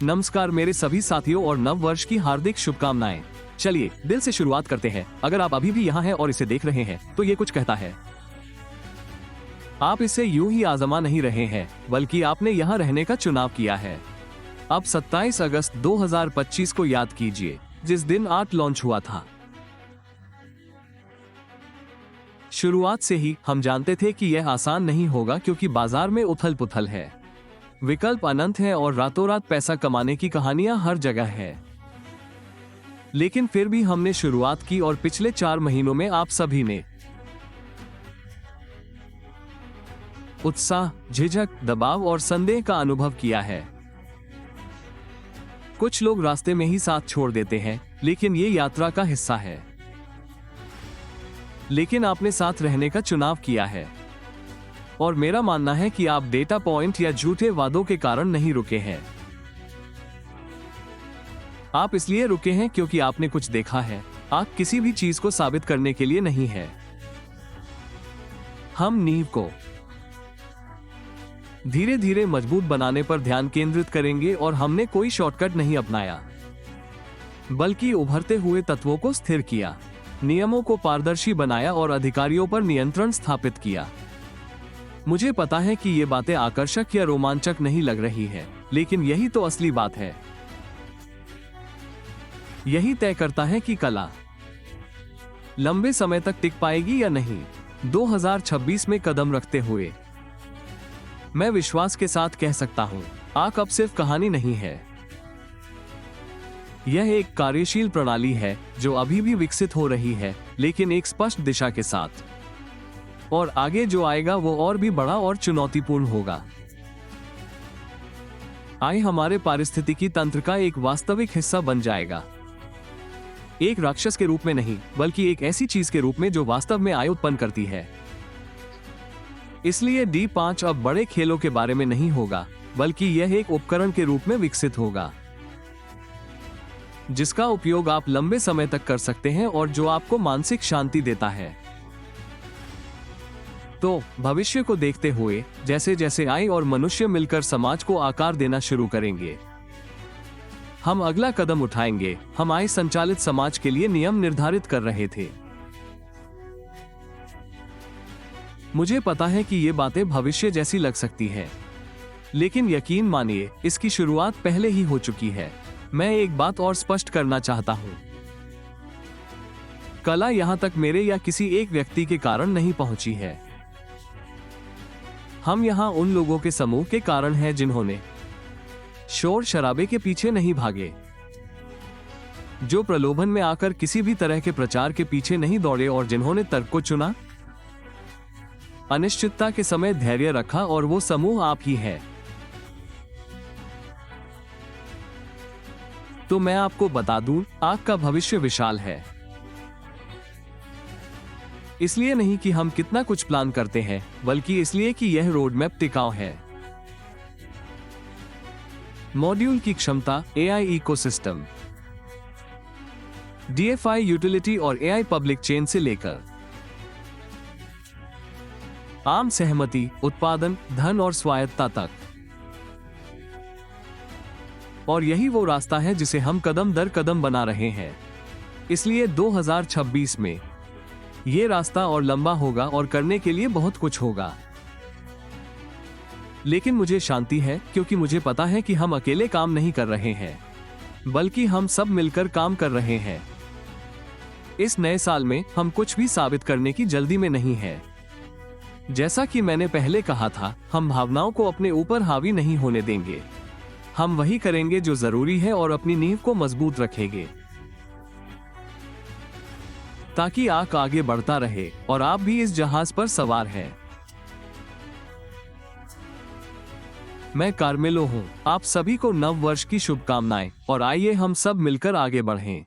नमस्कार मेरे सभी साथियों और नव वर्ष की हार्दिक शुभकामनाएं। चलिए दिल से शुरुआत करते हैं। अगर आप अभी भी यहाँ हैं और इसे देख रहे हैं तो ये कुछ कहता है। आप इसे यूं ही आजमा नहीं रहे हैं, बल्कि आपने यहाँ रहने का चुनाव किया है। अब 27 अगस्त 2025 को याद कीजिए, जिस दिन आर्ट लॉन्च हुआ था। शुरुआत से ही हम जानते थे कि यह आसान नहीं होगा, क्योंकि बाजार में उथल पुथल है, विकल्प अनंत है और रातों रात पैसा कमाने की कहानियां हर जगह है। लेकिन फिर भी हमने शुरुआत की और पिछले 4 महीनों में आप सभी ने उत्साह, झिझक, दबाव और संदेह का अनुभव किया है। कुछ लोग रास्ते में ही साथ छोड़ देते हैं, लेकिन ये यात्रा का हिस्सा है। लेकिन आपने साथ रहने का चुनाव किया है, और मेरा मानना है कि आप डेटा पॉइंट या झूठे वादों के कारण नहीं रुके हैं। आप इसलिए रुके हैं क्योंकि आपने कुछ देखा है। आप किसी भी चीज को साबित करने के लिए नहीं है। हम नींव को धीरे धीरे मजबूत बनाने पर ध्यान केंद्रित करेंगे, और हमने कोई शॉर्टकट नहीं अपनाया, बल्कि उभरते हुए तत्वों को स्थिर किया, नियमों को पारदर्शी बनाया और अधिकारियों पर नियंत्रण स्थापित किया। मुझे पता है कि ये बातें आकर्षक या रोमांचक नहीं लग रही है, लेकिन यही तो असली बात है। यही तय करता है कि कला लंबे समय तक टिक पाएगी या नहीं। 2026 में कदम रखते हुए मैं विश्वास के साथ कह सकता हूं, आर्क अब सिर्फ कहानी नहीं है। यह एक कार्यशील प्रणाली है जो अभी भी विकसित हो रही है, लेकिन एक स्पष्ट दिशा के साथ। और आगे जो आएगा वो और भी बड़ा और चुनौतीपूर्ण होगा। आय हमारे पारिस्थितिकी तंत्र का एक वास्तविक हिस्सा बन जाएगा। एक राक्षस के रूप में नहीं, बल्कि एक ऐसी चीज के रूप में जो वास्तव में आय उत्पन्न करती है। इसलिए D5 अब बड़े खेलों के बारे में नहीं होगा, बल्कि यह एक उपकरण के रूप में विकसित होगा, जिसका उपयोग आप लंबे समय तक कर सकते हैं और जो आपको मानसिक शांति देता है। तो भविष्य को देखते हुए, जैसे जैसे आई और मनुष्य मिलकर समाज को आकार देना शुरू करेंगे, हम अगला कदम उठाएंगे। हम आई संचालित समाज के लिए नियम निर्धारित कर रहे थे। मुझे पता है कि ये बातें भविष्य जैसी लग सकती हैं, लेकिन यकीन मानिए, इसकी शुरुआत पहले ही हो चुकी है। मैं एक बात और स्पष्ट करना चाहता हूं, कला यहां तक मेरे या किसी एक व्यक्ति के कारण नहीं पहुंची है। हम यहाँ उन लोगों के समूह के कारण हैं जिन्होंने शोर शराबे के पीछे नहीं भागे, जो प्रलोभन में आकर किसी भी तरह के प्रचार के पीछे नहीं दौड़े, और जिन्होंने तर्क को चुना, अनिश्चितता के समय धैर्य रखा, और वो समूह आप ही है। तो मैं आपको बता दूं, आपका भविष्य विशाल है। इसलिए नहीं कि हम कितना कुछ प्लान करते हैं, बल्कि इसलिए कि यह रोड मैप टिकाऊ है। मॉड्यूल की क्षमता, AI इकोसिस्टम, DFI यूटिलिटी और AI पब्लिक चेन से लेकर आम सहमति, उत्पादन, धन और स्वायत्तता तक। और यही वो रास्ता है जिसे हम कदम दर कदम बना रहे हैं। इसलिए 2026 में ये रास्ता और लंबा होगा, और करने के लिए बहुत कुछ होगा। लेकिन मुझे शांति है, क्योंकि मुझे पता है कि हम अकेले काम नहीं कर रहे हैं, बल्कि हम सब मिलकर काम कर रहे हैं। इस नए साल में हम कुछ भी साबित करने की जल्दी में नहीं है। जैसा कि मैंने पहले कहा था, हम भावनाओं को अपने ऊपर हावी नहीं होने देंगे। हम वही करेंगे जो जरूरी है, और अपनी नींव को मजबूत रखेंगे, ताकि आर्क आगे बढ़ता रहे और आप भी इस जहाज पर सवार हैं। मैं कार्मेलो हूं। आप सभी को नव वर्ष की शुभकामनाएं, और आइए हम सब मिलकर आगे बढ़ें।